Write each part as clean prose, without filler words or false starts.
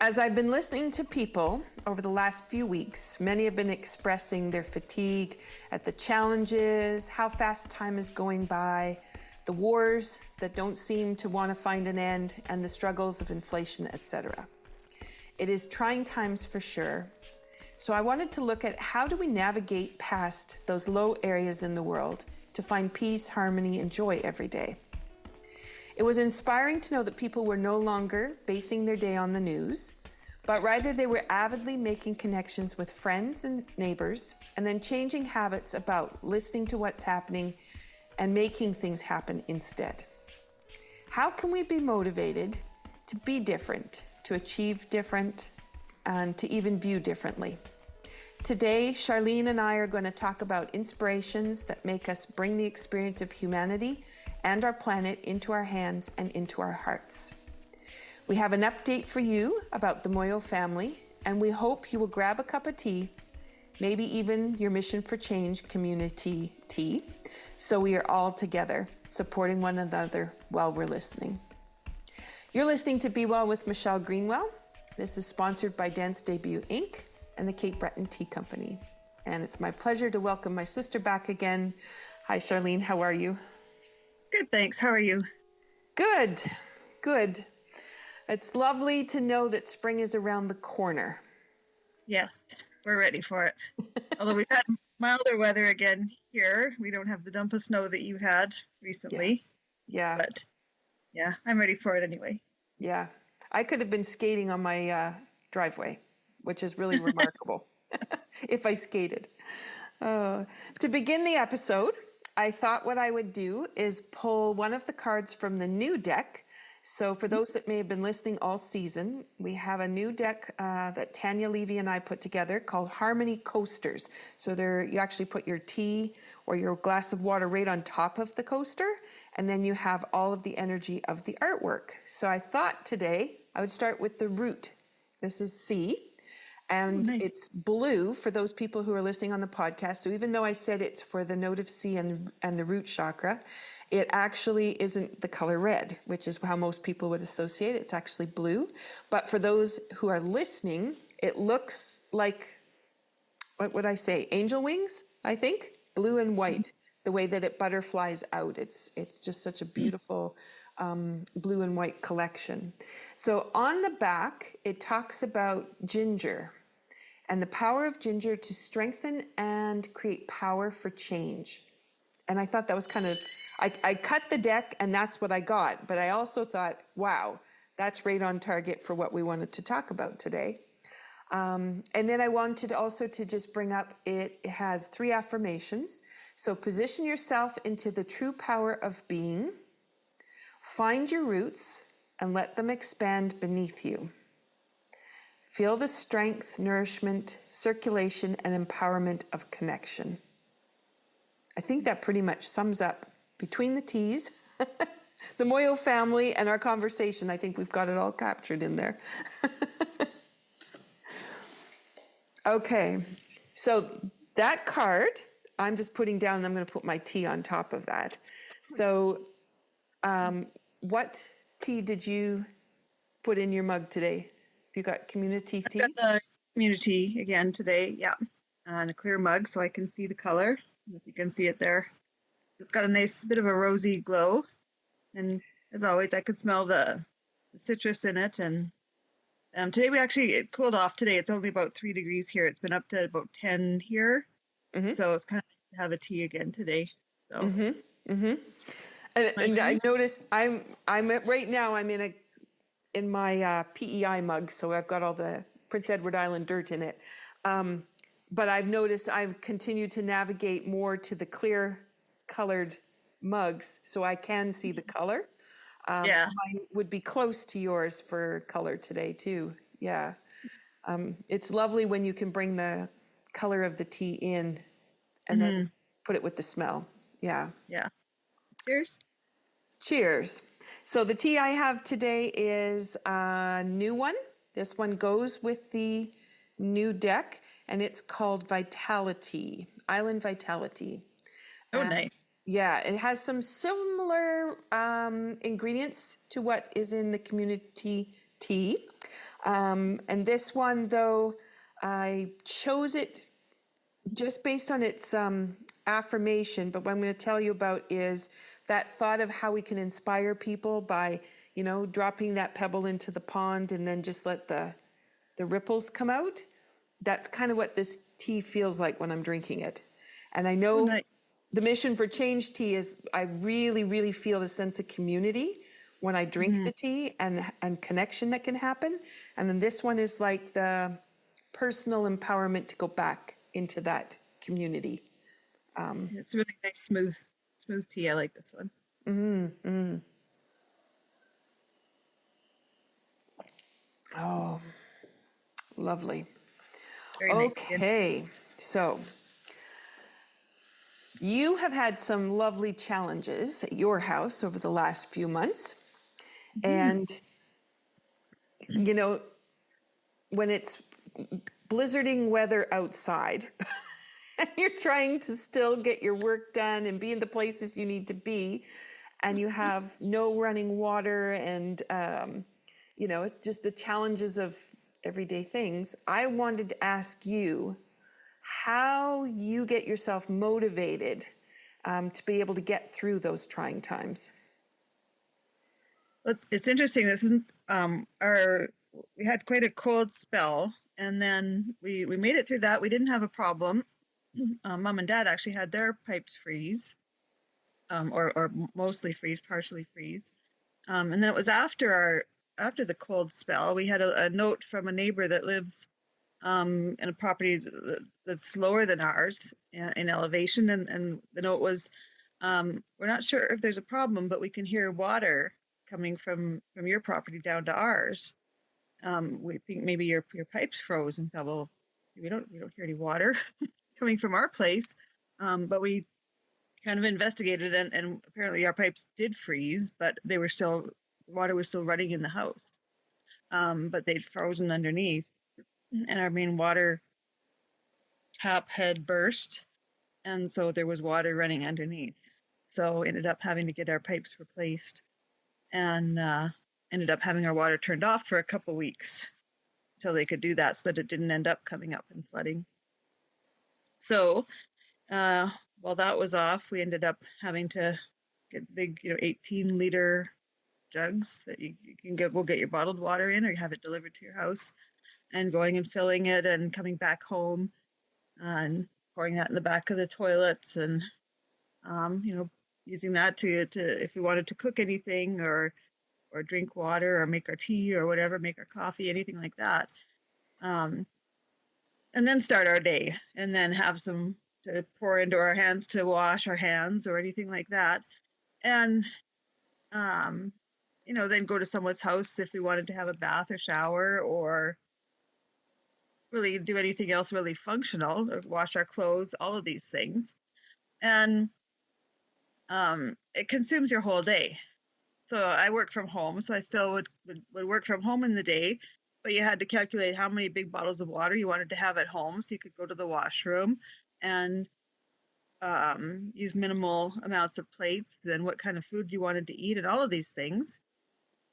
As I've been listening to people over the last few weeks, many have been expressing their fatigue at the challenges, how fast time is going by, the wars that don't seem to want to find an end, and the struggles of inflation, etc. It is trying times for sure. So I wanted to look at how do we navigate past those low areas in the world to find peace, harmony, and joy every day. It was inspiring to know that people were no longer basing their day on the news, but rather they were avidly making connections with friends and neighbors, and then changing habits about listening to what's happening and making things happen instead. How can we be motivated to be different, to achieve different, and to even view differently? Today, Charlene and I are going to talk about inspirations that make us bring the experience of humanity and our planet into our hands and into our hearts. We have an update for you about the Moyo family, and we hope you will grab a cup of tea, maybe even your Mission for Change community tea, so we are all together supporting one another while we're listening. You're listening to Be Well with Michelle Greenwell. This is sponsored by Dance Debut Inc. and the Cape Breton Tea Company. And it's my pleasure to welcome my sister back again. Hi, Charlene. How are you? Good, thanks. How are you? Good, good. It's lovely to know that spring is around the corner. Yes, we're ready for it. Although we've had milder weather again here. We don't have the dump of snow that you had recently. Yeah. But yeah, I'm ready for it anyway. Yeah. I could have been skating on my driveway, which is really remarkable if I skated. To begin the episode, I thought what I would do is pull one of the cards from the new deck. So for those that may have been listening all season, we have a new deck that Tanya Levy and I put together called Harmony Coasters. So there you actually put your tea or your glass of water right on top of the coaster, and then you have all of the energy of the artwork. So I thought today I would start with the root. This is C. And nice. It's blue for those people who are listening on the podcast. So even though I said it's for the note of C and the root chakra, it actually isn't the color red, which is how most people would associate it. It's actually blue. But for those who are listening, it looks like, what would I say? Angel wings, I think? Blue and white, the way that it butterflies out. It's just such a beautiful blue and white collection. So on the back, it talks about ginger and the power of ginger to strengthen and create power for change. And I thought that was kind of, I cut the deck and that's what I got. But I also thought, wow, that's right on target for what we wanted to talk about today. And then I wanted also to just bring up, it has 3 affirmations. So position yourself into the true power of being, find your roots and let them expand beneath you. Feel the strength, nourishment, circulation, and empowerment of connection. I think that pretty much sums up between the T's, the Moyo family, and our conversation. I think we've got it all captured in there. Okay, so that card, I'm just putting down, and I'm going to put my tea on top of that. So what tea did you put in your mug today? You got community tea? I've got the community again today, yeah. In a clear mug so I can see the color. If you can see it there. It's got a nice bit of a rosy glow. And as always, I could smell the citrus in it. And today it cooled off today. It's only about 3 degrees here. It's been up to about 10 here. Mm-hmm. So it's kind of nice to have a tea again today. So. Mm-hmm. Mm-hmm. And I noticed I'm right now I'm in my PEI mug, so I've got all the Prince Edward Island dirt in it. But I've noticed I've continued to navigate more to the clear colored mugs so I can see the color. Yeah. Mine would be close to yours for color today too. Yeah. It's lovely when you can bring the color of the tea in and then put it with the smell. Yeah. Yeah. Cheers. Cheers. So the tea I have today is a new one. This one goes with the new deck, and it's called Vitality, Island Vitality. Oh, nice. Yeah, it has some similar ingredients to what is in the community tea. And this one, though, I chose it just based on its affirmation. But what I'm going to tell you about is that thought of how we can inspire people by, dropping that pebble into the pond and then just let the ripples come out. That's kind of what this tea feels like when I'm drinking it. And I Oh, know nice. the mission for Change Tea is I really, really feel a sense of community when I drink Mhm. the tea and connection that can happen. And then this one is like the personal empowerment to go back into that community. It's really nice, smooth tea. I like this one. Oh, lovely. Very nice again. Okay, so you have had some lovely challenges at your house over the last few months. Mhm. And, you know, when it's blizzarding weather outside and you're trying to still get your work done and be in the places you need to be, and you have no running water and, it's just the challenges of everyday things, I wanted to ask you how you get yourself motivated to be able to get through those trying times. Well, it's interesting. This isn't our. We had quite a cold spell, and then we made it through that. We didn't have a problem. Mom and Dad actually had their pipes freeze, or mostly freeze, partially freeze. And then it was after the cold spell. We had a note from a neighbor that lives in a property that's lower than ours in elevation, and the note was, we're not sure if there's a problem, but we can hear water coming from your property down to ours. We think maybe your pipes froze. And thought, well, we don't hear any water coming from our place. But we kind of investigated, and apparently our pipes did freeze, but water was still running in the house. But they'd frozen underneath, and our main water tap had burst, and so there was water running underneath. So ended up having to get our pipes replaced, and ended up having our water turned off for a couple weeks until they could do that, so that it didn't end up coming up and flooding. So while that was off, we ended up having to get big, 18-liter jugs that you can get. We'll get your bottled water in, or you have it delivered to your house, and going and filling it and coming back home and pouring that in the back of the toilets, and using that to if we wanted to cook anything, or drink water, or make our tea, or whatever, make our coffee, anything like that. And then start our day, and then have some to pour into our hands to wash our hands or anything like that. And then go to someone's house if we wanted to have a bath or shower, or really do anything else really functional, or wash our clothes, all of these things. And it consumes your whole day. So I work from home, so I still would work from home in the day, but you had to calculate how many big bottles of water you wanted to have at home so you could go to the washroom, and use minimal amounts of plates, then what kind of food you wanted to eat, and all of these things.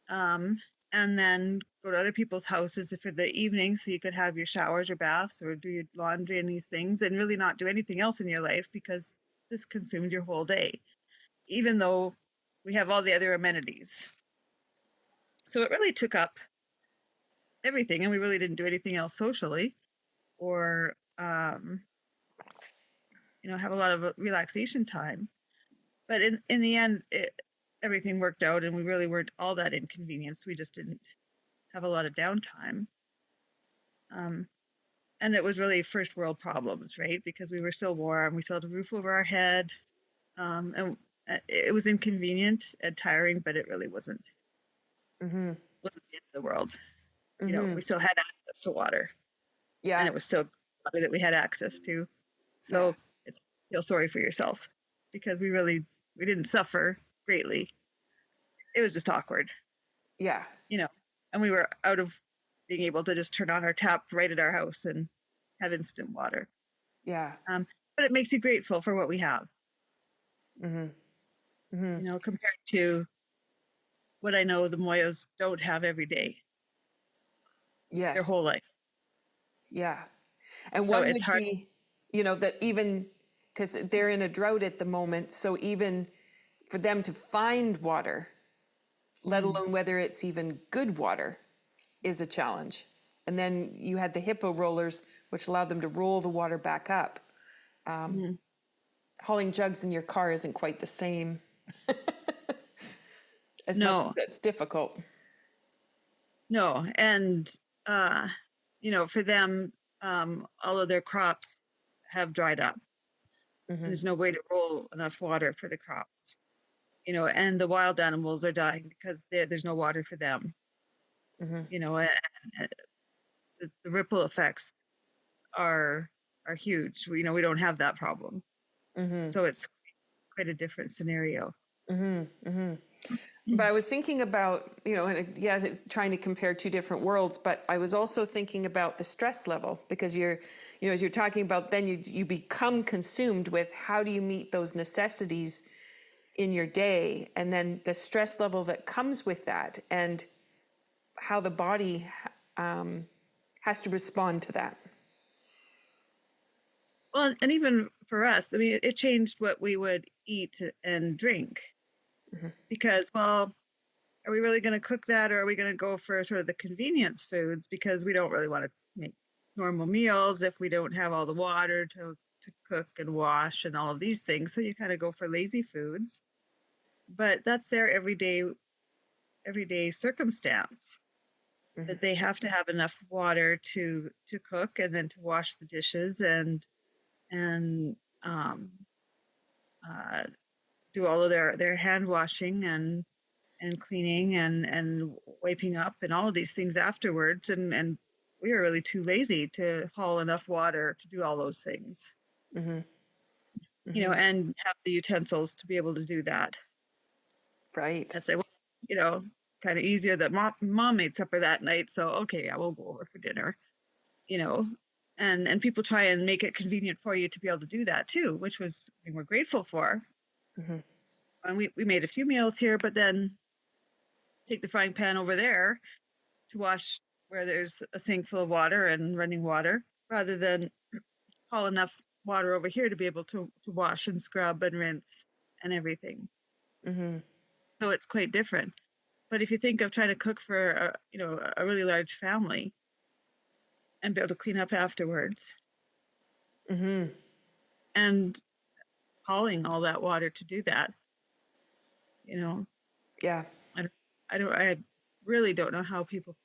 Um, and then go to other people's houses for the evening so you could have your showers or baths or do your laundry and these things, and really not do anything else in your life, because this consumed your whole day, even though we have all the other amenities. So it really took up everything, and we really didn't do anything else socially, or have a lot of relaxation time. But in the end, everything worked out, and we really weren't all that inconvenienced. We just didn't have a lot of downtime. And it was really first world problems, right? Because we were still warm, we still had a roof over our head, and it was inconvenient and tiring, but it really wasn't the end of the world. We still had access to water, and Yeah, it was still water that we had access to. yeah, So it's feel sorry for yourself, because we didn't suffer greatly. It was just awkward, yeah, you know, and we were out of being able to just turn on our tap right at our house and have instant water. yeah. Um, but it makes you grateful for what we have, Mm-hmm. Mm-hmm. compared to what I know the Moyos don't have every day. their Yes. whole life. Yeah. And So one it's would hard. be, you know, that even because they're in a drought at the moment, so even for them to find water, let Mm, alone whether it's even good water, is a challenge. And then you had the hippo rollers, which allowed them to roll the water back up. mhm. Hauling jugs in your car isn't quite the same, as much as No, that's difficult. no. And, uh, for them, all of their crops have dried up. And Hmm. there's no way to roll enough water for the crops, and the wild animals are dying because there's no water for them, Hmm. and the ripple effects are are huge. We don't have that problem. Hmm. So it's quite a different scenario. Hmm. Hmm. But I was thinking about, you know, and yes, it's trying to compare two different worlds, but I was also thinking about the stress level because you know, as you're talking about, then you become consumed with how do you meet those necessities in your day, and then the stress level that comes with that, and how the body has to respond to that. Well, and even for us, I mean, it changed what we would eat and drink because, well, are we really going to cook that, or are we going to go for sort of the convenience foods because we don't really want to make normal meals if we don't have all the water to cook and wash and all of these things. So you kind of go for lazy foods, but that's their everyday circumstance that they have to have enough water to cook and then to wash the dishes and um, uh, do all of their hand washing and cleaning and wiping up and all of these things afterwards. And we were really too lazy to haul enough water to do all those things, Hmm. Hmm. and have the utensils to be able to do that. Right. And say, well, you know, kind of easier that mom made supper that night. So, okay, yeah, we'll go over for dinner, you know, and people try and make it convenient for you to be able to do that too, which we're grateful for. Hmm. And we made a few meals here, but then take the frying pan over there to wash where there's a sink full of water and running water rather than haul enough water over here to be able to wash and scrub and rinse and everything. Hmm. So it's quite different. But if you think of trying to cook for a really large family and be able to clean up afterwards Hmm. and hauling all that water to do that, you know, Yeah. I don't, I really don't know how people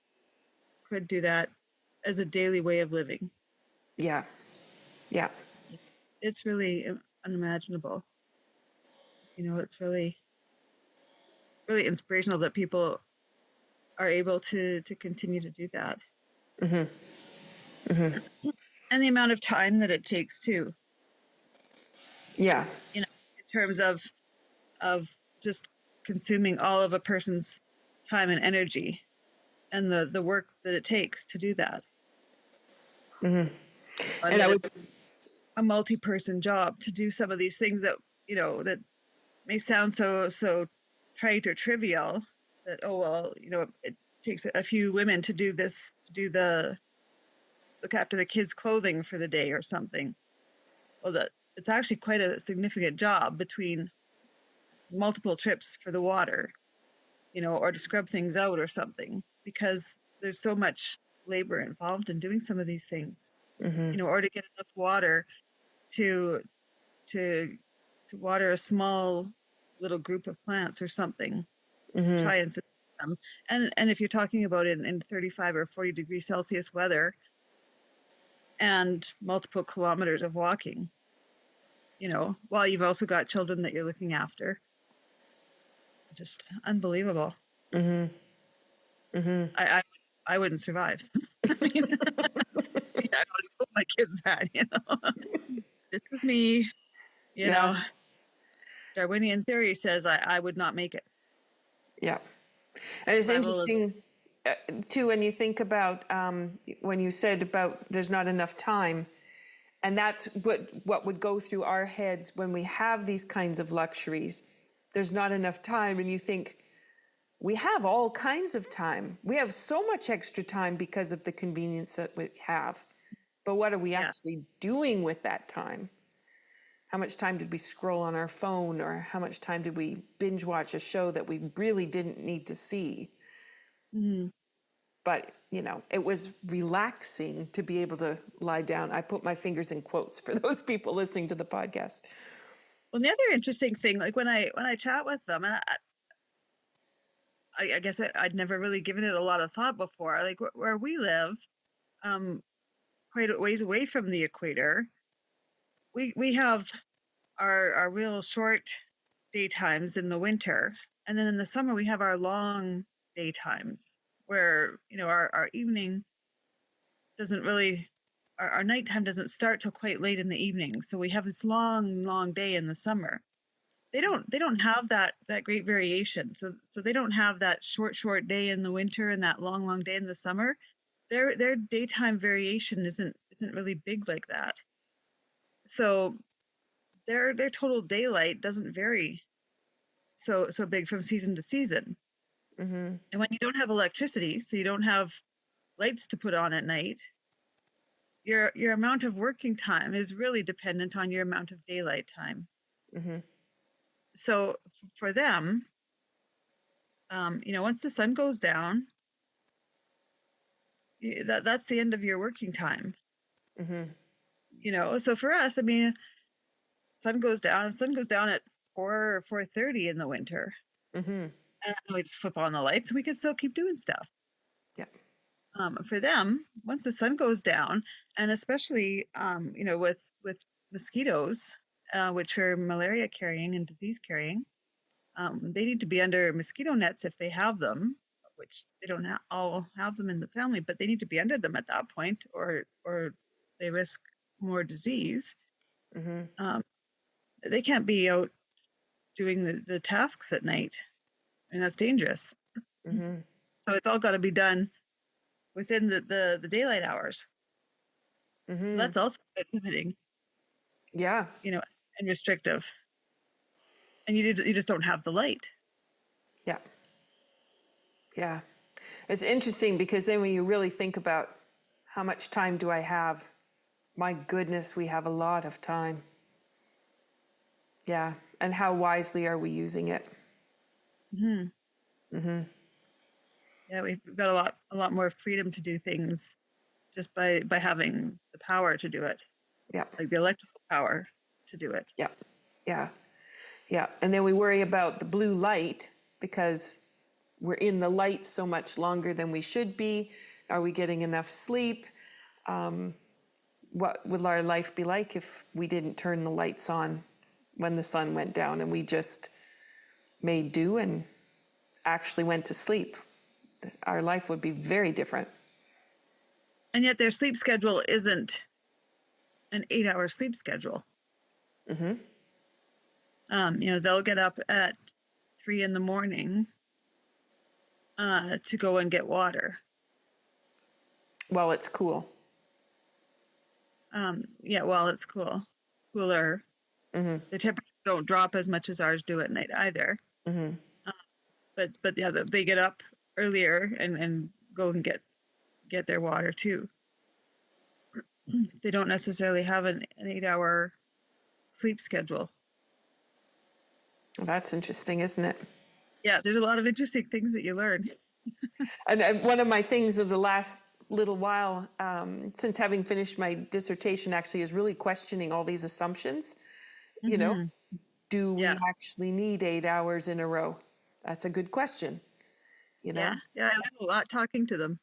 could do that as a daily way of living. Yeah. Yeah. It's really unimaginable. It's really inspirational that people are able to continue to do that. Hmm. Hmm. And the amount of time that it takes too, Yeah. in terms of just consuming all of a person's time and energy and the work that it takes to do that. Hmm. And And I that was, it's a multi-person job to do some of these things that may sound so trite or trivial that, oh well, it takes a few women to do this, to do the look after the kids' clothing for the day or something. Well, that it's actually quite a significant job between multiple trips for the water, or to scrub things out or something, because there's so much labor involved in doing some of these things, hmm. or to get enough water to to to water a small little group of plants or something to Hmm. try and sustain them. And if you're talking about it in 35 or 40 degrees Celsius weather and multiple kilometers of walking, while you've also got children that you're looking after, just unbelievable. Hmm. Hmm. I I wouldn't survive. I mean, I already told my kids that, this is me, you Yeah. know. Darwinian theory says I would not make it. Yeah. And it's Survival of interesting too when you think about when you said about there's not enough time, and that's what would go through our heads when we have these kinds of luxuries. There's not enough time, and you think, We have all kinds of time. We have so much extra time because of the convenience that we have. But what are we Yeah. actually doing with that time? How much time did we scroll on our phone, or how much time did we binge watch a show that we really didn't need to see? Mhm. But, it was relaxing to be able to lie down. I put my fingers in quotes for those people listening to the podcast. Well, the other interesting thing, like when I chat with them, and I guess I'd never really given it a lot of thought before. Like where we live, um, quite a ways away from the equator, we have our real short daytimes in the winter, and then in the summer we have our long daytimes where our evening doesn't really our nighttime doesn't start till quite late in the evening. So we have this long day in the summer. They don't have that great variation. So they don't have that short day in the winter and that long day in the summer. Their daytime variation isn't really big like that. So their total daylight doesn't vary so big from season to season. Mm-hmm. And when you don't have electricity, so you don't have lights to put on at night, your amount of working time is really dependent on your amount of daylight time. Mm-hmm. So for them, once the sun goes down, that's the end of your working time. Mm-hmm. So for us, I mean, sun goes down. Sun goes down at 4:30 in the winter, Mm-hmm. and we just flip on the lights, and we can still keep doing stuff. Yeah. For them, once the sun goes down, and especially with mosquitoes, which are malaria carrying and disease carrying, they need to be under mosquito nets if they have them, which they don't all have them in the family, but they need to be under them at that point, or they risk more disease. Mm-hmm. Um, they can't be out doing the tasks at night, and that's dangerous. Mm-hmm. So it's all got to be done within the daylight hours. So Mm-hmm. that's also quite limiting, Yeah. and restrictive. And you just don't have the light. Yeah. Yeah. It's interesting because then when you really think about how much time do I have, my goodness, we have a lot of time. Yeah. And how wisely are we using it? Hmm. Mm-hmm. Yeah, we've got a lot more freedom to do things just by having the power to do it, Yeah. like the electrical power to do it. Yeah. Yeah. Yeah. And then we worry about the blue light because we're in the light so much longer than we should be. Are we getting enough sleep? What would our life be like if we didn't turn the lights on when the sun went down and we just made do and actually went to sleep? Our life would be very different. And yet their sleep schedule isn't an 8-hour sleep schedule. Mm-hmm. They'll get up at 3 in the morning to go and get water. Well, it's cool. Yeah, well, it's cooler. Mm-hmm. The temperatures don't drop as much as ours do at night either. Mm-hmm. But yeah, they get up earlier and go and get their water too. They don't necessarily have an 8-hour sleep schedule. Well, that's interesting, isn't it? Yeah, there's a lot of interesting things that you learn. And one of my things of the last little while, since having finished my dissertation, actually, is really questioning all these assumptions. You know, Mm-hmm. do we Yeah, actually need 8 hours in a row? That's a good question, you know? yeah. I learned a lot talking to them.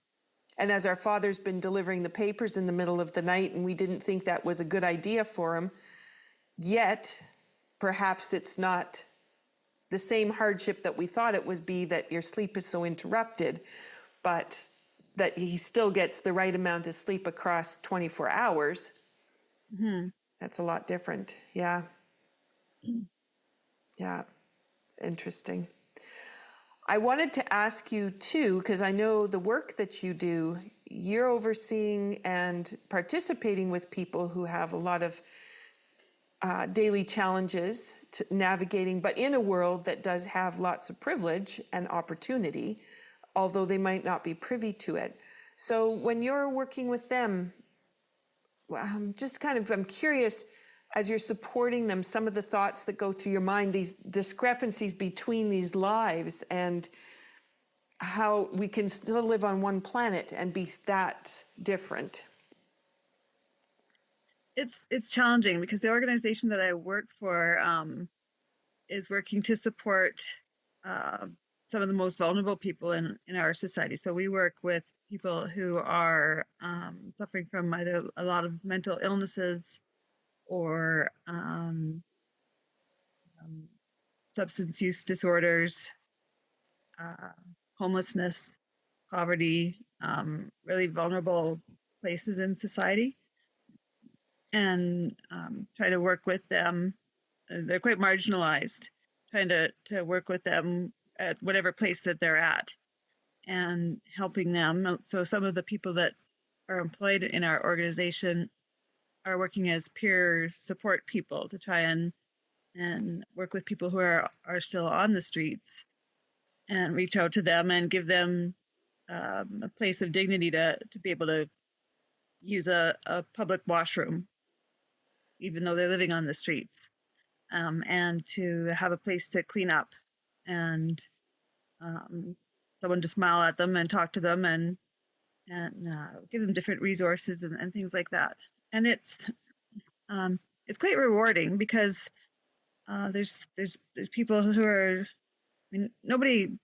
And as our father's been delivering the papers in the middle of the night, and we didn't think that was a good idea for him, yet perhaps it's not the same hardship that we thought it would be, that your sleep is so interrupted, but that he still gets the right amount of sleep across 24 hours. Mm-hmm. That's a lot different. Yeah. Yeah. Interesting. I wanted to ask you too, because I know the work that you do, you're overseeing and participating with people who have a lot of daily challenges to navigating, but in a world that does have lots of privilege and opportunity, although they might not be privy to it. So when you're working with them, I'm curious, as you're supporting them, some of the thoughts that go through your mind, these discrepancies between these lives, and how we can still live on one planet and be that different. It's challenging because the organization that I work for is working to support uh, some of the most vulnerable people in our society. So we work with people who are suffering from either a lot of mental illnesses or substance use disorders, uh, homelessness, poverty, really vulnerable places in society, and try to work with them. They're quite marginalized, trying to work with them at whatever place that they're at and helping them. So some of the people that are employed in our organization are working as peer support people to try and work with people who are still on the streets and reach out to them and give them a place of dignity to be able to use a public washroom, even though they're living on the streets, and to have a place to clean up and someone to smile at them and talk to them and give them different resources and things like that. And it's quite rewarding because there's people who are, I mean, nobody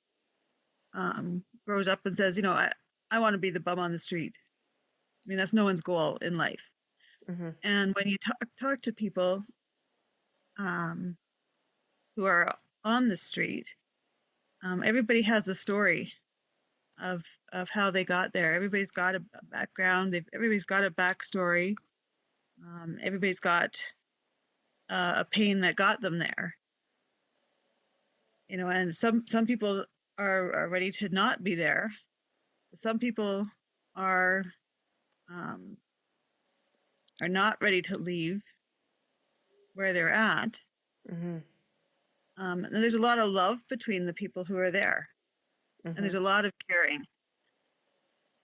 grows up and says, I want to be the bum on the street. I mean, that's no one's goal in life. Mm-hmm. And when you talk to people who are on the street, everybody has a story of how they got there. Everybody's got a background. Everybody's got a backstory. Everybody's got a pain that got them there. And some people are ready to not be there. Some people are not ready to leave where they're at. Mm-hmm. And there's a lot of love between the people who are there, Mm-hmm. and there's a lot of caring.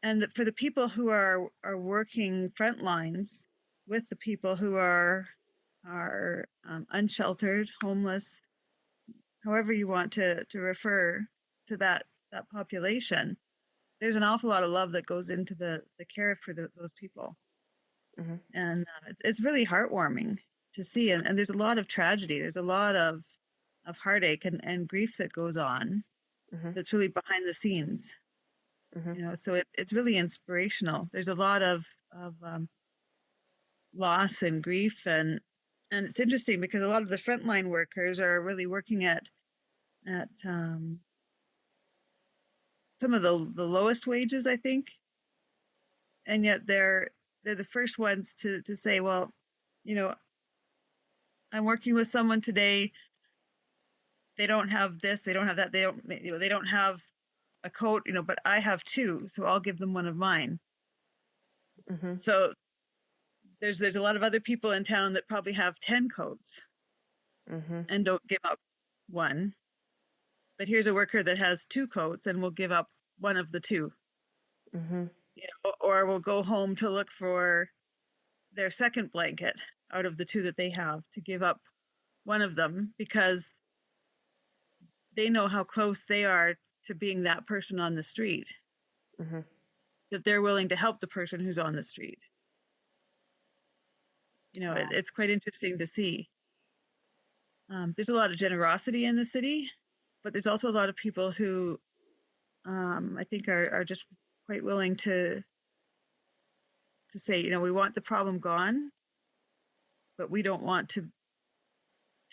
And for the people who are working front lines with the people who are unsheltered, homeless, however you want to refer to that population, there's an awful lot of love that goes into the care for those people. Mm-hmm. And it's really heartwarming to see. And there's a lot of tragedy. There's a lot of heartache and grief that goes on. Mm-hmm. That's really behind the scenes. Mm-hmm. So it's really inspirational. There's a lot of loss and grief, and it's interesting because a lot of the frontline workers are really working at some of the lowest wages, I think, and yet they're the first ones to say, well, I'm working with someone today. They don't have this, they don't have that, they don't have a coat, but I have two, so I'll give them one of mine. Mm-hmm. So there's a lot of other people in town that probably have 10 coats Mm-hmm. and don't give up one. But here's a worker that has two coats and will give up one of the two. Mm-hmm. Or will go home to look for their second blanket out of the two that they have, to give up one of them because they know how close they are to being that person on the street, Mm-hmm. that they're willing to help the person who's on the street. Wow. It's quite interesting to see. There's a lot of generosity in the city, but there's also a lot of people who I think are just quite willing to say, we want the problem gone, but we don't want to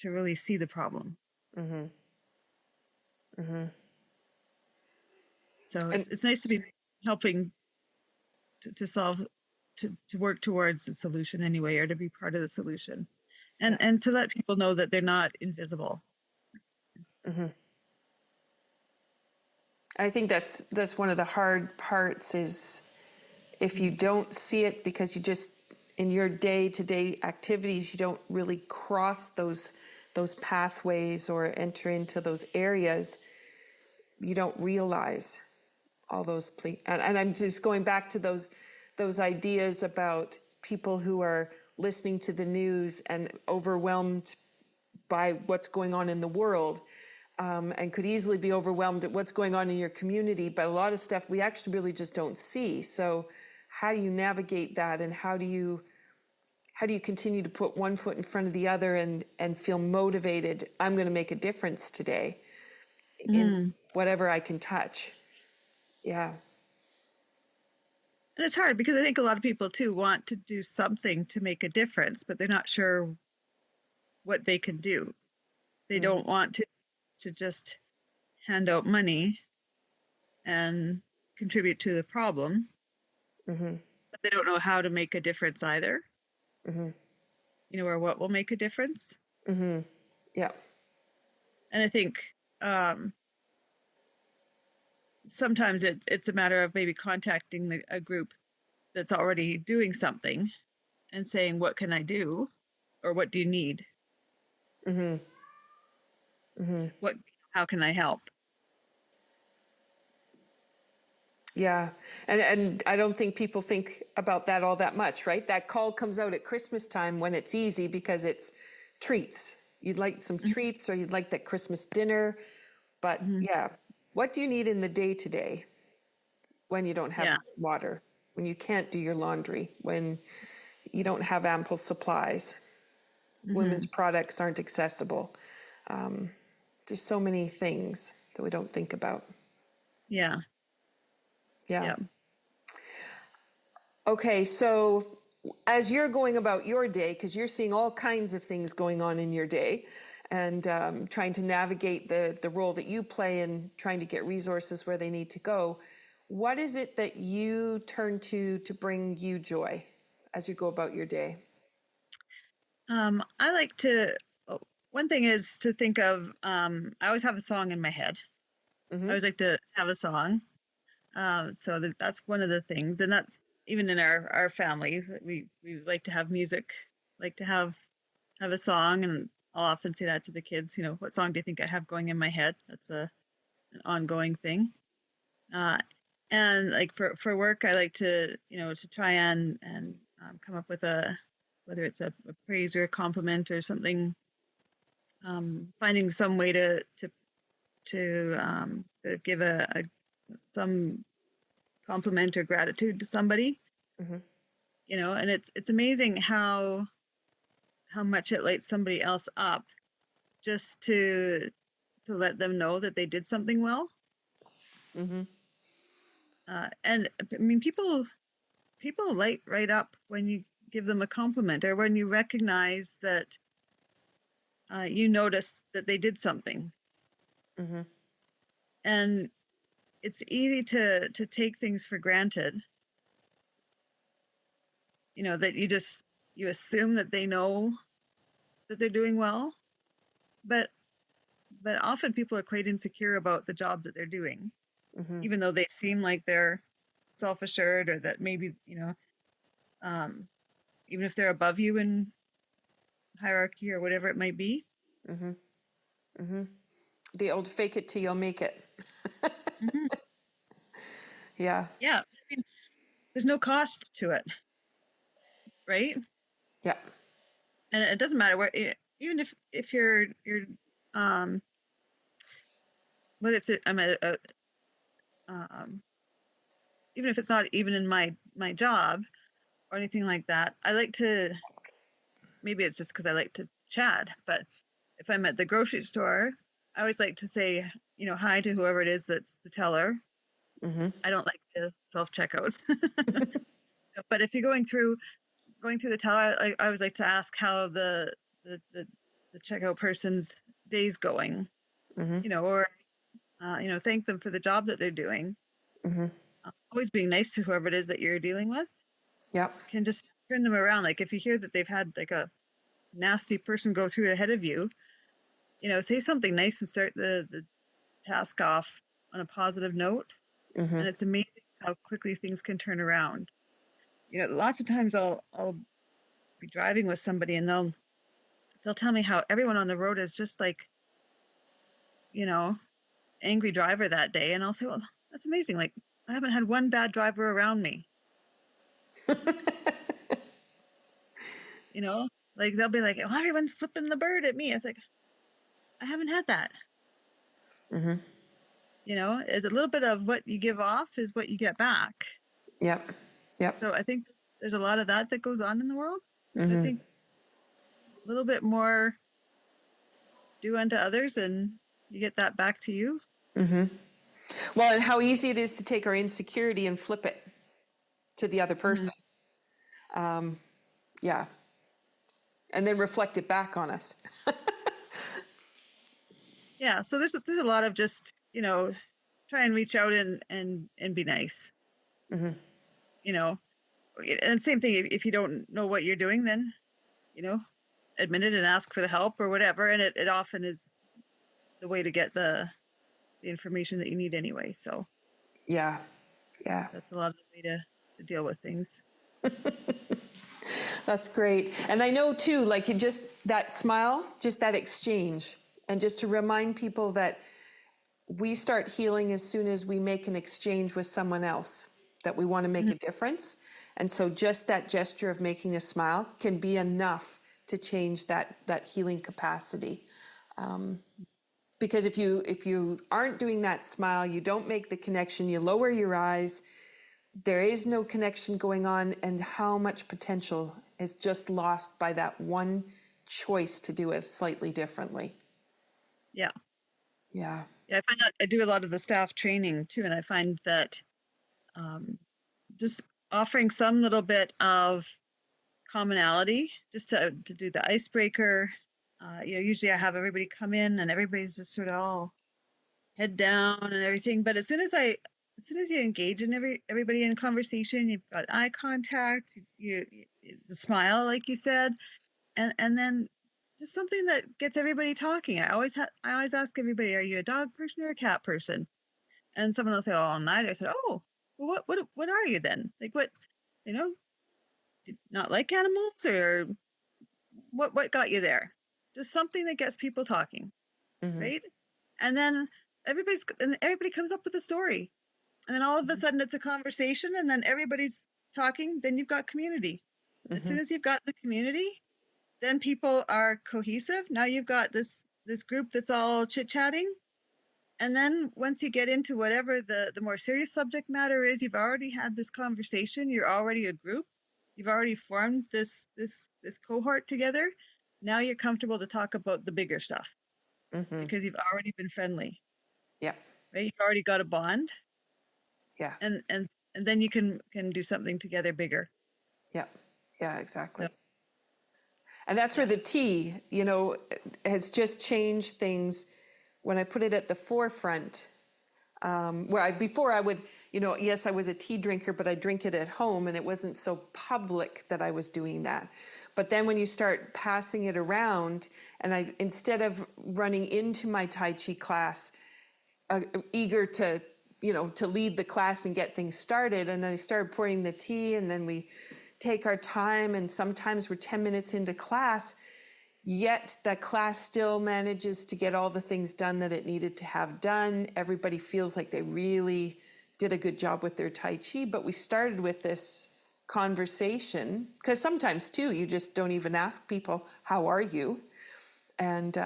really see the problem. Mm-hmm. Mm-hmm. So And it's nice to be helping to solve, to work towards a solution anyway, or to be part of the solution, and to let people know that they're not invisible. mm-hmm. I think that's one of the hard parts, is if you don't see it because in your day-to-day activities, you don't really cross those pathways or enter into those areas, you don't realize all those and I'm just going back to those ideas about people who are listening to the news and overwhelmed by what's going on in the world, and could easily be overwhelmed at what's going on in your community, but a lot of stuff we actually really just don't see. So how do you navigate that, and how do you continue to put one foot in front of the other and feel motivated? I'm going to make a difference today in whatever I can touch. Yeah. And it's hard because I think a lot of people too want to do something to make a difference, but they're not sure what they can do. They don't want to just hand out money and contribute to the problem, but they don't know how to make a difference either. Or what will make a difference. Yeah. And I think sometimes it's a matter of maybe contacting a group that's already doing something and saying, what can I do? Or what do you need? How can I help? Yeah. And I don't think people think about that all that much, right? That call comes out at Christmas time when it's easy because it's treats. You'd like some treats, or you'd like that Christmas dinner. But yeah, what do you need in the day to day when you don't have water, when you can't do your laundry, when you don't have ample supplies, women's products aren't accessible? There's so many things that we don't think about. Yeah. Yeah. Okay, so as you're going about your day, because you're seeing all kinds of things going on in your day, and trying to navigate the role that you play in trying to get resources where they need to go, what is it that you turn to bring you joy as you go about your day? I like to, one thing is to think of, I always have a song in my head. I always like to have a song. So that's one of the things. And that's even in our family, we like to have music, like to have a song. And I'll often say that to the kids, what song do you think I have going in my head? That's an ongoing thing. And like for work, I like to, to try and come up with whether it's a praise or a compliment or something, finding some way to sort of give some compliment or gratitude to somebody. And it's amazing how much it lights somebody else up just to let them know that they did something well. And I mean, people light right up when you give them a compliment, or when you recognize that you notice that they did something. And it's easy to take things for granted, that you assume that they know that they're doing well, but often people are quite insecure about the job that they're doing, even though they seem like they're self-assured, or that maybe, even if they're above you in hierarchy or whatever it might be. The old fake it till you'll make it. Yeah. Yeah. I mean, there's no cost to it, right? Yeah. And it doesn't matter where, even if you're whether it's even if it's not even in my job or anything like that, I like to, maybe it's just because I like to chat, but if I'm at the grocery store, I always like to say, hi to whoever it is that's the teller. I don't like the self-checkouts. But if you're going through the teller, I always like to ask how the checkout person's day's going, or thank them for the job that they're doing. Always being nice to whoever it is that you're dealing with. Yep. Can just turn them around. Like if you hear that they've had like a nasty person go through ahead of you, say something nice and start the task off on a positive note. And it's amazing how quickly things can turn around. Lots of times I'll be driving with somebody and they'll tell me how everyone on the road is just like, you know, angry driver that day. And I'll say, well, that's amazing. Like, I haven't had one bad driver around me. You know, like they'll be like, well, everyone's flipping the bird at me. It's like, I haven't had that. Mm-hmm. You know, it's a little bit of what you give off is what you get back. Yep. Yep. So I think there's a lot of that goes on in the world. So I Mm-hmm. think a little bit more do unto others and you get that back to you. Mm-hmm. Well, and how easy it is to take our insecurity and flip it to the other Mm-hmm. person. Yeah. And then reflect it back on us. Yeah. So there's a lot of just, you know, try and reach out and be nice. Mm-hmm. You know, and same thing if you don't know what you're doing, then, you know, admit it and ask for the help or whatever. And it often is the way to get the information that you need anyway. So Yeah. Yeah. that's a lot of the way to deal with things. That's great. And I know too, like you just that smile, just that exchange, and just to remind people that we start healing as soon as we make an exchange with someone else, that we want to make Mhm. a difference. And so just that gesture of making a smile can be enough to change that healing capacity. Because if you aren't doing that smile, you don't make the connection, you lower your eyes, there is no connection going on, and how much potential is just lost by that one choice to do it slightly differently. Yeah. Yeah. Yeah. I find that I do a lot of the staff training too. And I find that um, just offering some little bit of commonality just to do the icebreaker. You know, usually I have everybody come in and everybody's just sort of all head down and everything. But as soon as you engage in everybody in conversation, you've got eye contact, the smile, like you said, and then just something that gets everybody talking. I always ask everybody, are you a dog person or a cat person? And someone will say, oh, neither. I said, oh, well, what are you then? Like what, you know, do you not like animals or what got you there? Just something that gets people talking, Mm-hmm. right? And then everybody comes up with a story. And then all of a sudden it's a conversation and then everybody's talking, then you've got community. As Mm-hmm. soon as you've got the community, then people are cohesive. Now you've got this group that's all chit-chatting. And then once you get into whatever the more serious subject matter is, you've already had this conversation, you're already a group, you've already formed this cohort together. Now you're comfortable to talk about the bigger stuff Mm-hmm. because you've already been friendly, Yeah. right? You've already got a bond, Yeah. and then you can do something together bigger. Yeah. Yeah, So exactly. And that's where yeah. the tea, has just changed things when I put it at the forefront. Before I would, yes, I was a tea drinker, but I drink it at home and it wasn't so public that I was doing that. But then when you start passing it around, and instead of running into my Tai Chi class, eager to lead the class and get things started, and then I started pouring the tea, and then we take our time, and sometimes we're 10 minutes into class, yet that class still manages to get all the things done that it needed to have done. Everybody feels like they really did a good job with their Tai Chi, but we started with this conversation, because sometimes too, you just don't even ask people, how are you? And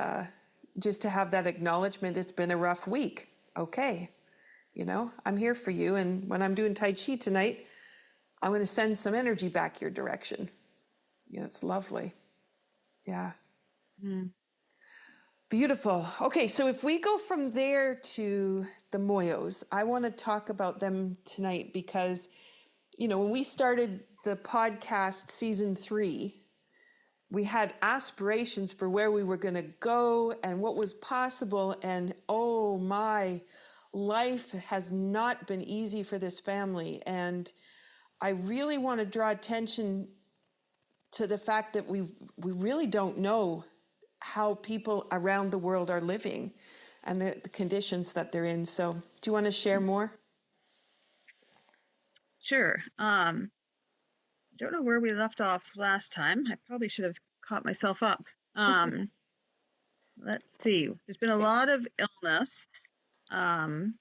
just to have that acknowledgement, it's been a rough week. Okay, I'm here for you. And when I'm doing Tai Chi tonight, I'm going to send some energy back your direction. Yeah, it's lovely. Yeah. Mm. Beautiful. Okay, so if we go from there to the Moyos, I want to talk about them tonight because, when we started the podcast season 3, we had aspirations for where we were going to go and what was possible. And oh my, life has not been easy for this family. And I really want to draw attention to the fact that we really don't know how people around the world are living and the conditions that they're in. So do you want to share more? Sure. don't know where we left off last time. I probably should have caught myself up. Let's see. There's been a lot of illness. Um,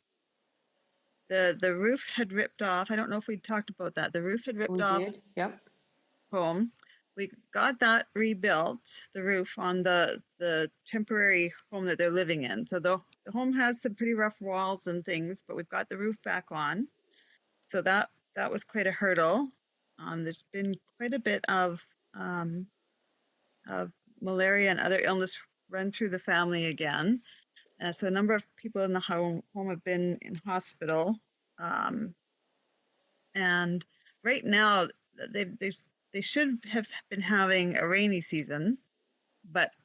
the roof had ripped off. I don't know if we talked about that. The roof had ripped We off did. Yep. home. We got that rebuilt, the roof on the temporary home that they're living in. So the home has some pretty rough walls and things, but we've got the roof back on. So that was quite a hurdle. There's been quite a bit of malaria and other illness run through the family again. So a number of people in the home have been in hospital. Um, and right now, they, they, they should have been having a rainy season, but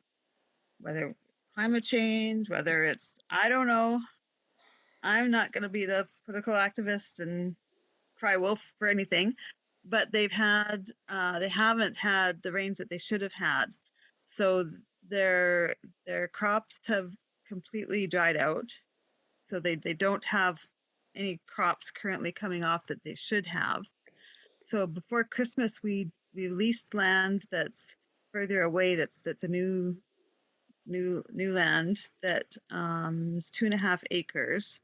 whether it's climate change, whether it's, I don't know, I'm not going to be the political activist and cry wolf for anything, but they haven't had the rains that they should have had. So their crops have completely dried out. So they don't have any crops currently coming off that they should have. So before Christmas, we leased land that's further away. That's a new land that is 2.5 acres.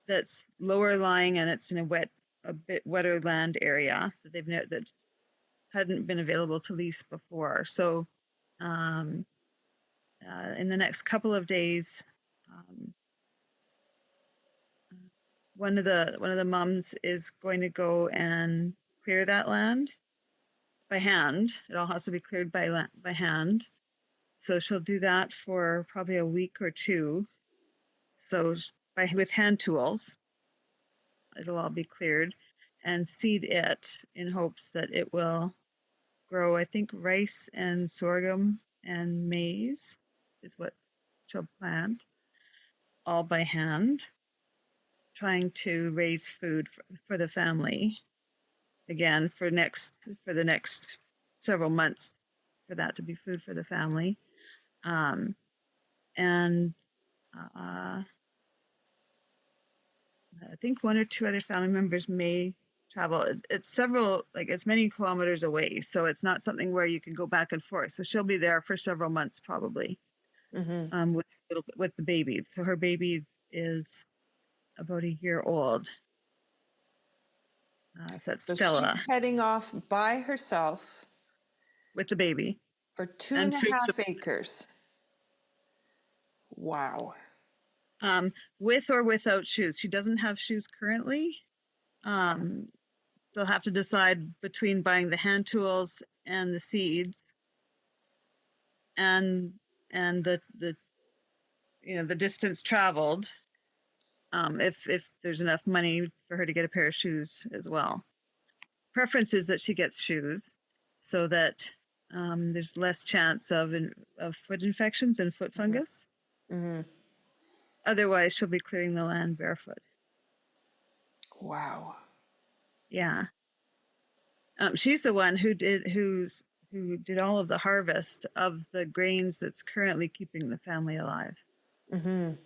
That's lower lying, and it's in a bit wetter land area that hadn't been available to lease before. So in the next couple of days, um, one of the mums is going to go and clear that land by hand. It all has to be cleared by hand. So she'll do that for probably a week or two. So with hand tools, it'll all be cleared, and seed it in hopes that it will grow, I think, rice and sorghum and maize is what she'll plant, all by hand, trying to raise food for the family again for the next several months, for that to be food for the family. And I think one or two other family members may travel. It's several, like it's many kilometers away, so it's not something where you can go back and forth. So she'll be there for several months probably, with the baby. So her baby is about a year old. So that's So she's Stella heading off by herself with the baby for two and and a food half acres. Wow. with or without shoes. She doesn't have shoes currently. They'll have to decide between buying the hand tools and the seeds, and the the distance traveled, if there's enough money for her to get a pair of shoes as well. Preference is that she gets shoes so that there's less chance of foot infections and foot fungus. Otherwise, she'll be clearing the land barefoot. Wow. Yeah. She's the one who did all of the harvest of the grains that's currently keeping the family alive. And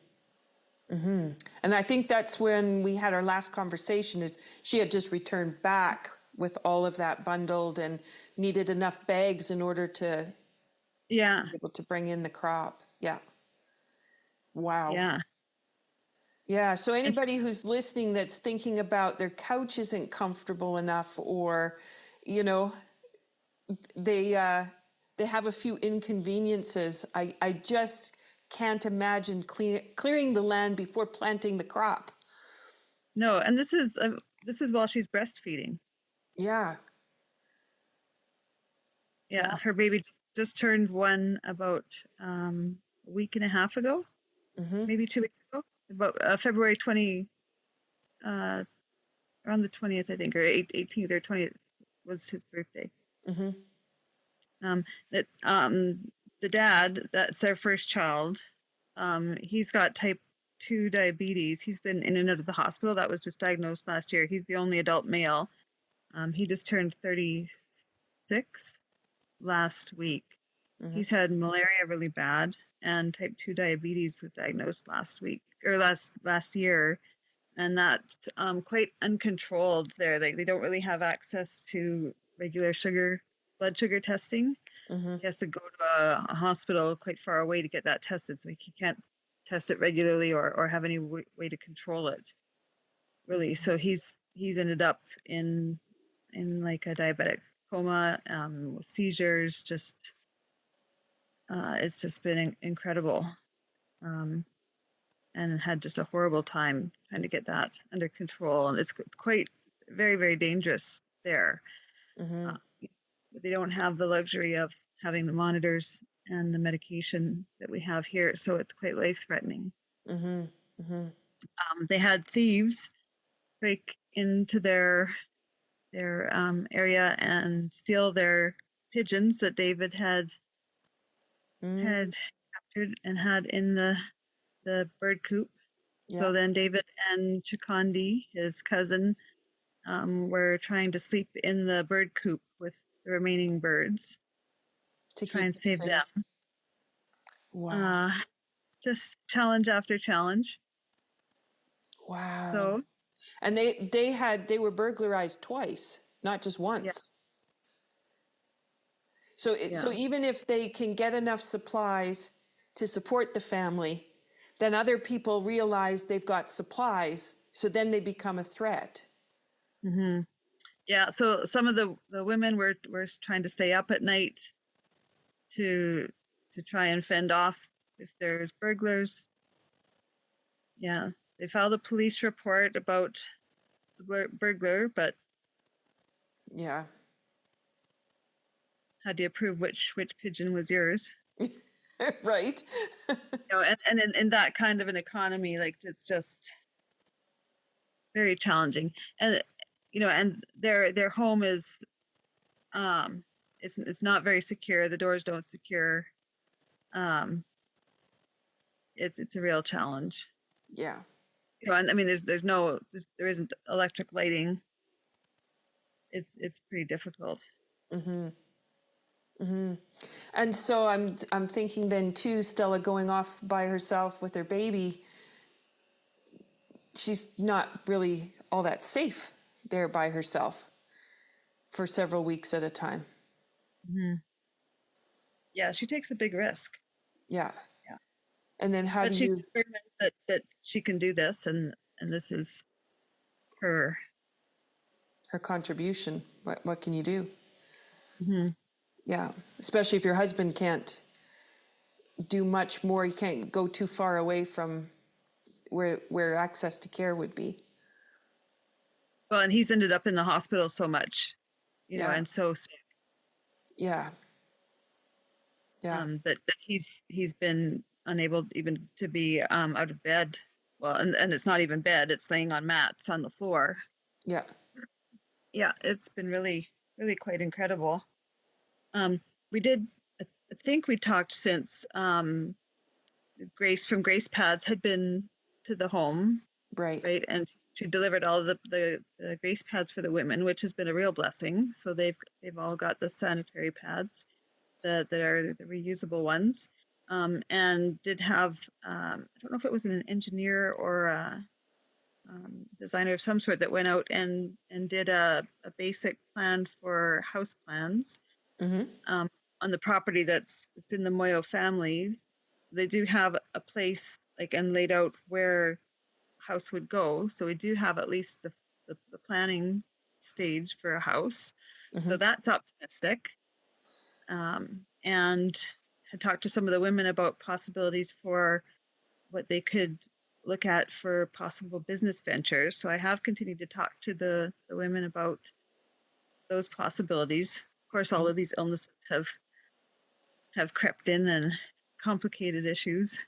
I think that's when we had our last conversation, is she had just returned back with all of that bundled and needed enough bags in order to Yeah. be able to bring in the crop. Yeah. Wow. Yeah. Yeah. So anybody who's listening that's thinking about their couch isn't comfortable enough, or, you know, they have a few inconveniences. I just can't imagine clearing the land before planting the crop. No, and this is while she's breastfeeding. Yeah. Yeah, her baby just turned 1 about a week and a half ago, maybe 2 weeks ago, about February 20, around the 20th, I think, or 18th or 20th was his birthday. The dad, that's their first child. He's got type 2 diabetes. He's been in and out of the hospital. That was just diagnosed last year. He's the only adult male. He just turned 36 last week. He's had malaria really bad, and type 2 diabetes was diagnosed last year, and that's quite uncontrolled there. They don't really have access to regular blood sugar testing. Mm-hmm. He has to go to a hospital quite far away to get that tested, so he can't test it regularly or have any way to control it, really. So he's ended up in like a diabetic coma, with seizures. Just it's just been incredible, and had just a horrible time trying to get that under control. And it's quite very, very dangerous there. Mm-hmm. Uh, they don't have the luxury of having the monitors and the medication that we have here, so it's quite life threatening. Mm-hmm. Mm-hmm. They had thieves break into their area and steal their pigeons that David had captured and had in the bird coop. Yeah. So then David and Chikondi, his cousin, were trying to sleep in the bird coop with the remaining birds, To try keep and them save safe. them. Wow. Uh, just challenge after challenge. Wow. So And they were burglarized twice, not just yeah, once. So yeah. even if they can get enough supplies to support the family, then other people realize they've got supplies, so then they become a threat. hmm Yeah, so some of the women were trying to stay up at night to try and fend off if there's burglars. Yeah, they filed a police report about the burglar, but Yeah. had to approve which pigeon was yours. Right? And in that kind of an economy, like, it's just very challenging. And and their home is, it's not very secure. The doors don't secure. Um, it's a real challenge. Yeah. And I mean, there isn't electric lighting. It's pretty difficult. Mm-hmm. Mm-hmm. And so I'm thinking then too, Stella going off by herself with her baby, she's not really all that safe there by herself for several weeks at a time. hmm Yeah, she takes a big risk. Yeah. Yeah, And then how but do she's you determined that she can do this, and this is her. her contribution? What can you do? hmm Yeah, especially if your husband can't do much more, you can't go too far away from where access to care would be. Well, and he's ended up in the hospital so much, Yeah, and so sick, yeah, yeah, that he's been unable even to be out of bed. Well, and it's not even bed; it's laying on mats on the floor. yeah. Yeah, it's been really, really quite incredible. We did, I think we talked since Grace from Grace Pads had been to the home, Right. right? And she delivered all the Grace Pads for the women, which has been a real blessing. So they've all got the sanitary pads that are the reusable ones. And did have, I don't know if it was an engineer or a designer of some sort that went out and did a basic plan for house plans, Mm-hmm. on the property that's in the Moyo families. They do have a place, like, and laid out where house would go. So we do have at least the planning stage for a house. Mm-hmm. So that's optimistic. And had talked to some of the women about possibilities for what they could look at for possible business ventures. So I have continued to talk to the women about those possibilities. Of course, all of these illnesses have crept in and complicated issues,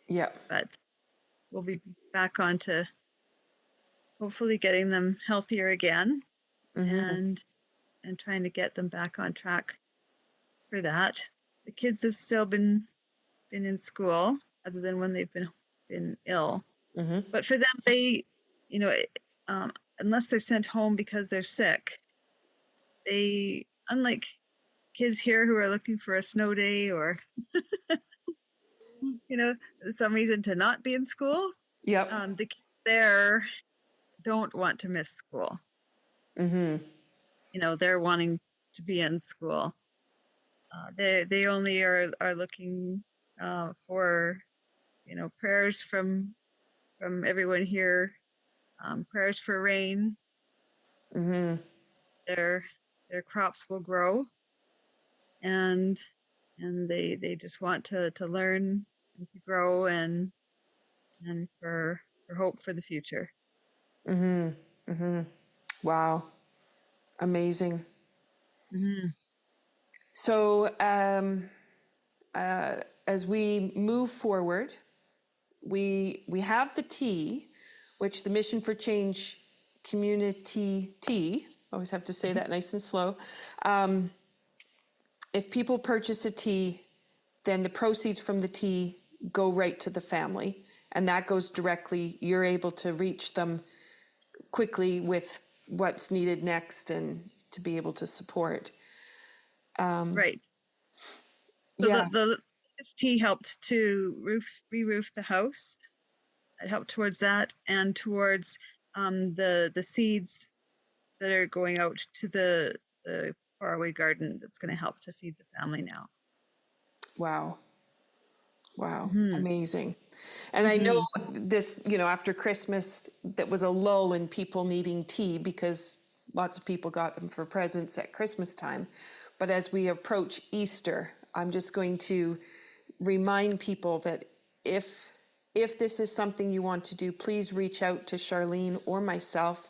Yeah. but we'll be back on to hopefully getting them healthier again, Mm-hmm. and trying to get them back on track for that. The kids have still been in school, other than when they've been ill. Mm-hmm. But for them, they, you know, unless they're sent home because they're sick, they, unlike kids here who are looking for a snow day or some reason to not be in school, Yep. the kids there don't want to miss school. Mm-hmm. They're wanting to be in school. They only are looking for prayers from everyone here, prayers for rain. Mm-hmm. Their crops will grow, and they just want to learn and to grow, and for hope for the future. Mm-hmm. Mm-hmm. Wow. Amazing. Hmm. So, as we move forward, we have the tea, which the Mission for Change Community Tea. Always have to say that nice and slow. Um, if people purchase a tea, then the proceeds from the tea go right to the family, and that goes directly. You're able to reach them quickly with what's needed next, and to be able to support. Right. So Yeah. the this tea helped to re-roof the house. It helped towards that, and towards the seeds that are going out to the faraway garden that's going to help to feed the family now. Wow. Wow, Hmm. amazing. And I know Hmm. this, after Christmas, that was a lull in people needing tea because lots of people got them for presents at Christmas time. But as we approach Easter, I'm just going to remind people that if this is something you want to do, please reach out to Charlene or myself,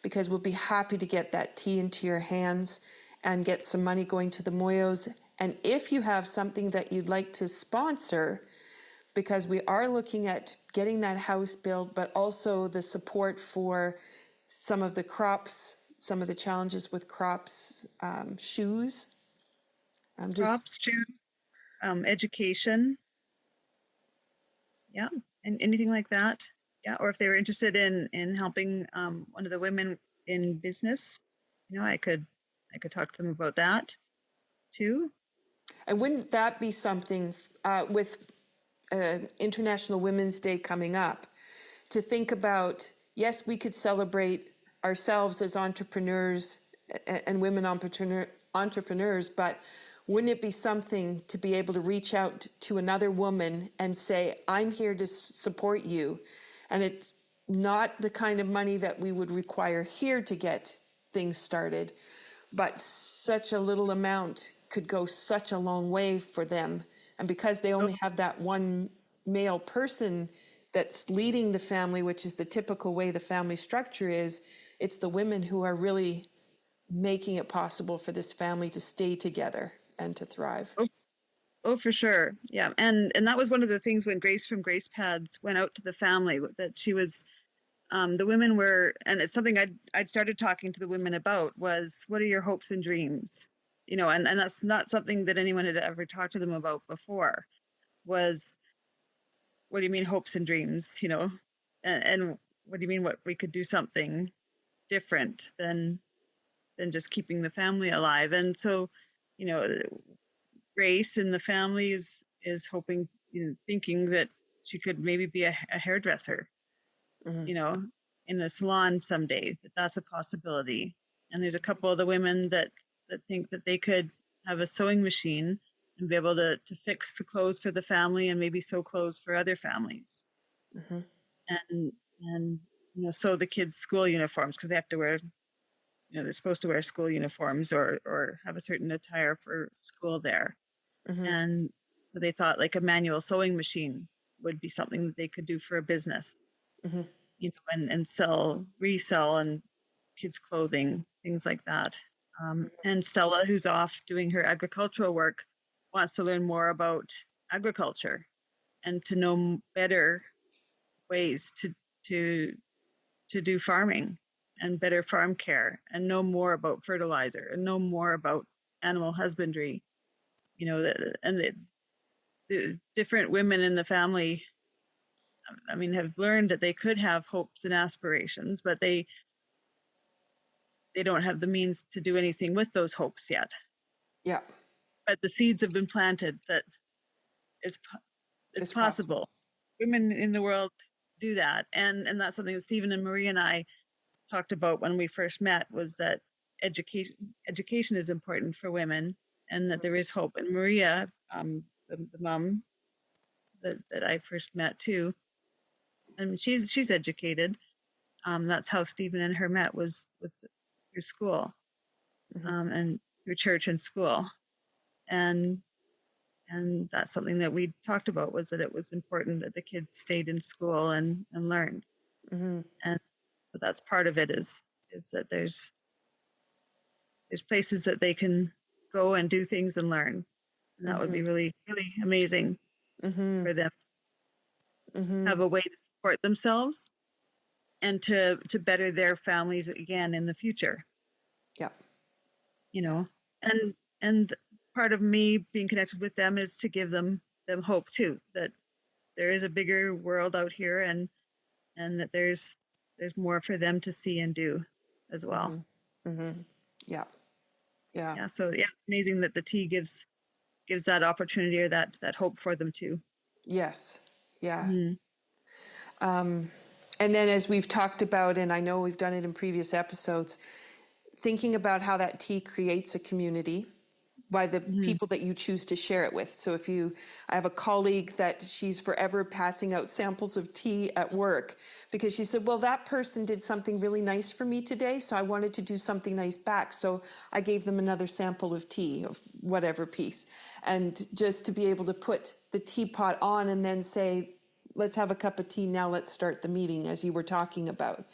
because we'll be happy to get that tea into your hands and get some money going to the Moyos. And if you have something that you'd like to sponsor, because we are looking at getting that house built, but also the support for some of the crops, some of the challenges with crops, shoes. I'm just, Crops, shoes, education, yeah, and anything like that. Yeah, or if they were interested in helping one of the women in business, I could talk to them about that too. and wouldn't that be something with International Women's Day coming up, to think about? Yes, we could celebrate ourselves as entrepreneurs and women entrepreneurs, but wouldn't it be something to be able to reach out to another woman and say, I'm here to support you? And it's not the kind of money that we would require here to get things started, but such a little amount could go such a long way for them. And because they Oh, only have that one male person that's leading the family, which is the typical way the family structure is, it's the women who are really making it possible for this family to stay together and to thrive. oh, oh, for sure. Yeah. And that was one of the things when Grace from Grace Pads went out to the family, that she was the women were, and it's something I'd started talking to the women about, was what are your hopes and dreams? And that's not something that anyone had ever talked to them about before, was what do you mean hopes and dreams, and what do you mean what we could do something different than just keeping the family alive. And so, you know, Grace and the family is hoping, thinking that she could maybe be a hairdresser, Mm-hmm. you know, in a salon someday. That's a possibility. And there's a couple of the women that think that they could have a sewing machine and be able to fix the clothes for the family and maybe sew clothes for other families. Mm-hmm. And sew the kids' school uniforms, because they have to wear, they're supposed to wear school uniforms or have a certain attire for school there. Mm-hmm. And so they thought like a manual sewing machine would be something that they could do for a business, Mm-hmm. and resell and kids' clothing, things like that. And Stella, who's off doing her agricultural work, wants to learn more about agriculture and to know better ways to to do farming and better farm care, and know more about fertilizer and know more about animal husbandry. The different women in the family, I mean, have learned that they could have hopes and aspirations, but they don't have the means to do anything with those hopes yet. Yeah, But the seeds have been planted that it's it's it's possible. possible. Women in the world do that, and that's something that Stephen and Marie and I talked about when we first met, was that education is important for women, and that there is hope. And Maria, the mom that I first met too, and she's educated. That's how Stephen and her met, was through school, and through church and school, and that's something that we talked about, was that it was important that the kids stayed in school and learned. And so that's part of it, is that there's places that they can go and do things and learn, and that would be really, really amazing for them. Have a way to support themselves and to better their families again in the future. Yeah. You know, and part of me being connected with them is to give them hope too, that there is a bigger world out here, and that there's more for them to see and do as well. Yeah. Yeah. Yeah. So yeah, it's amazing that the tea gives that opportunity, or that hope for them too. Yes. Yeah. And then, as we've talked about, and I know we've done it in previous episodes, thinking about how that tea creates a community by the people that you choose to share it with. So I have a colleague that she's forever passing out samples of tea at work, because she said, well, that person did something really nice for me today, so I wanted to do something nice back. So I gave them another sample of tea of whatever piece. And just to be able to put the teapot on and then say, let's have a cup of tea now, let's start the meeting, as you were talking about.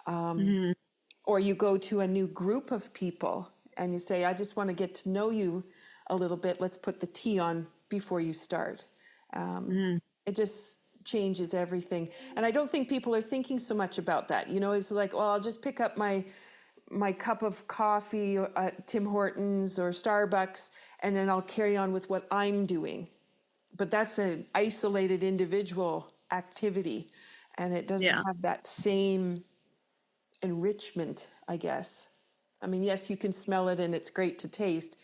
Or you go to a new group of people and you say, I just want to get to know you a little bit. Let's put the tea on before you start. It just changes everything. And I don't think people are thinking so much about that. You know, it's like, well, I'll just pick up my cup of coffee at Tim Hortons or Starbucks, and then I'll carry on with what I'm doing. But that's an isolated individual activity, and it doesn't have that same enrichment, I guess. I mean, yes, you can smell it and it's great to taste,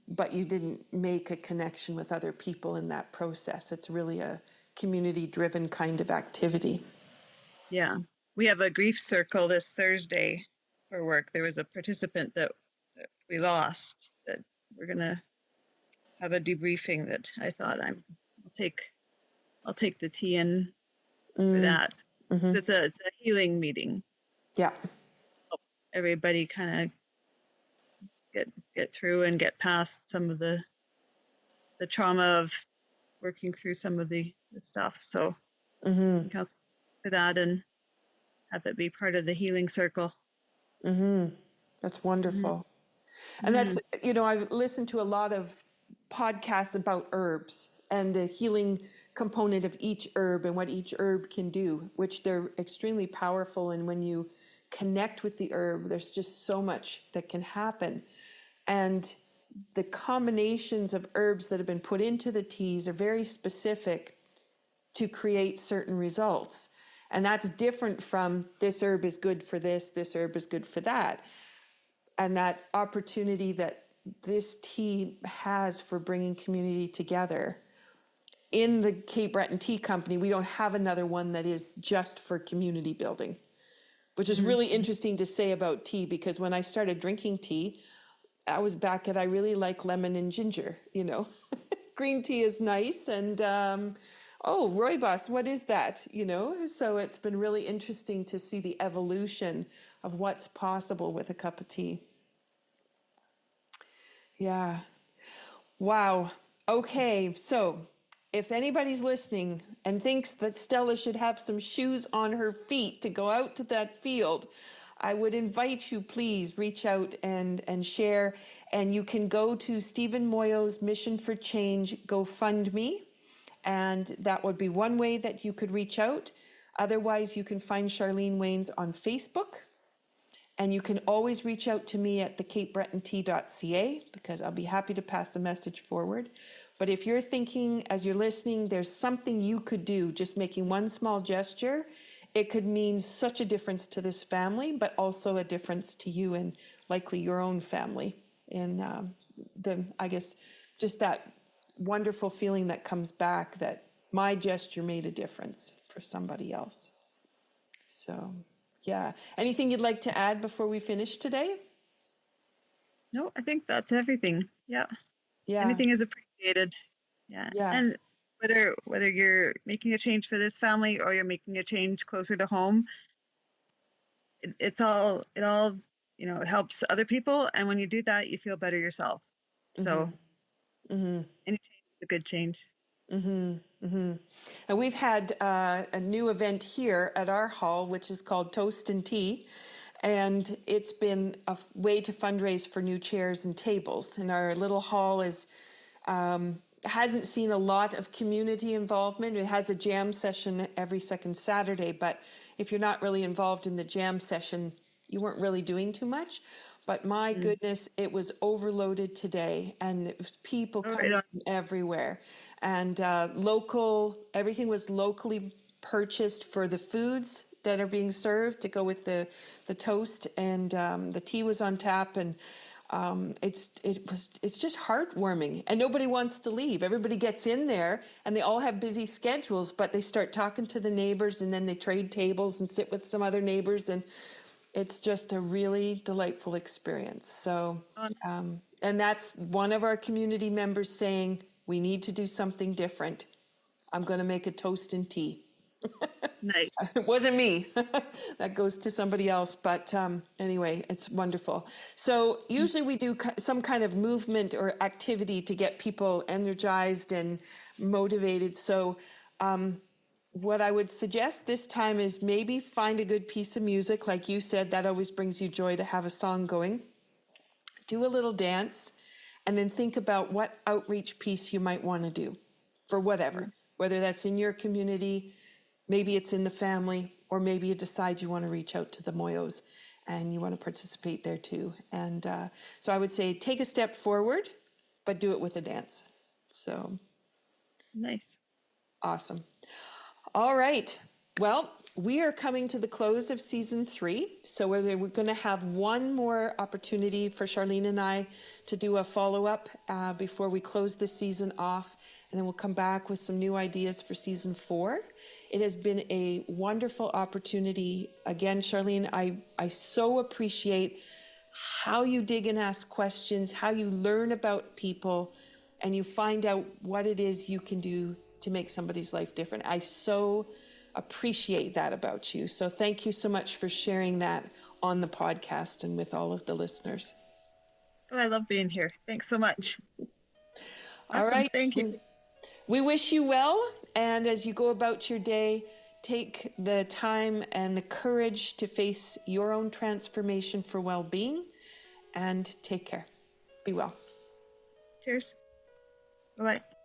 but you didn't make a connection with other people in that process. It's really a community-driven kind of activity. Yeah. We have a grief circle this Thursday for work. There was a participant that we lost, that we're going to have a debriefing, that I thought I'll take the tea in for that. It's a healing meeting. Yeah. Help everybody kind of get through and get past some of the trauma of working through some of the stuff. So count for that and have it be part of the healing circle. That's wonderful. And that's, you know, I've listened to a lot of podcasts about herbs and the healing component of each herb and what each herb can do, which they're extremely powerful. And when you connect with the herb, there's just so much that can happen. And the combinations of herbs that have been put into the teas are very specific to create certain results. And that's different from this herb is good for this herb is good for that. And that opportunity that this tea has for bringing community together. In the Cape Breton Tea Company, we don't have another one that is just for community building, which is really interesting to say about tea, because when I started drinking tea, I was back at, I really like lemon and ginger, you know. Green tea is nice, and oh, rooibos, what is that, you know? So it's been really interesting to see the evolution of what's possible with a cup of tea. Yeah. Wow. Okay, so if anybody's listening and thinks that Stella should have some shoes on her feet to go out to that field, I would invite you, please reach out and share. And you can go to Stephen Moyo's Mission for Change GoFundMe, and that would be one way that you could reach out. Otherwise, you can find Charlene Waynes on Facebook. And you can always reach out to me at thecapebretontea.ca, because I'll be happy to pass the message forward. But if you're thinking, as you're listening, there's something you could do, just making one small gesture, it could mean such a difference to this family, but also a difference to you and likely your own family. And I guess just that wonderful feeling that comes back that my gesture made a difference for somebody else. So, yeah. Anything you'd like to add before we finish today? No, I think that's everything. Yeah. Yeah, Anything is appreciated. Yeah. yeah. And whether you're making a change for this family or you're making a change closer to home, it all it helps other people, and when you do that, you feel better yourself. So Mm-hmm. Mm-hmm. any change is a good change. Mm-hmm. Mm-hmm. And we've had a new event here at our hall, which is called Toast and Tea. And it's been a way to fundraise for new chairs and tables. And our little hall hasn't seen a lot of community involvement. It has a jam session every second Saturday, but if you're not really involved in the jam session, you weren't really doing too much. But my Mm. goodness, it was overloaded today, and it was people All right coming on. from everywhere. And everything was locally purchased for the foods that are being served to go with the toast, and the tea was on tap, and it's just heartwarming, and nobody wants to leave. Everybody gets in there, and they all have busy schedules, but they start talking to the neighbors, and then they trade tables and sit with some other neighbors, and it's just a really delightful experience. So, On. and that's one of our community members saying we need to do something different. I'm going to make a toast and tea. Nice. It wasn't me. That goes to somebody else. But anyway, it's wonderful. So usually we do some kind of movement or activity to get people energized and motivated. So what I would suggest this time is maybe find a good piece of music. Like you said, that always brings you joy to have a song going. Do a little dance, and then think about what outreach piece you might want to do for whatever, Mm. whether that's in your community, maybe it's in the family, or maybe you decide you want to reach out to the Moyos and you want to participate there too. And so I would say take a step forward, but do it with a dance. So Nice. awesome. All right. Well, we are coming to the close of season 3. So we're going to have one more opportunity for Charlene and I to do a follow-up before we close this season off. And then we'll come back with some new ideas for season 4. It has been a wonderful opportunity. Again, Charlene, I so appreciate how you dig and ask questions, how you learn about people, and you find out what it is you can do to make somebody's life different. I so appreciate that about you. So thank you so much for sharing that on the podcast and with all of the listeners. Oh, I love being here. Thanks so much. All Awesome. right. Thank you. We wish you well. And as you go about your day, take the time and the courage to face your own transformation for well-being, and take care. Be well. Cheers. Bye bye.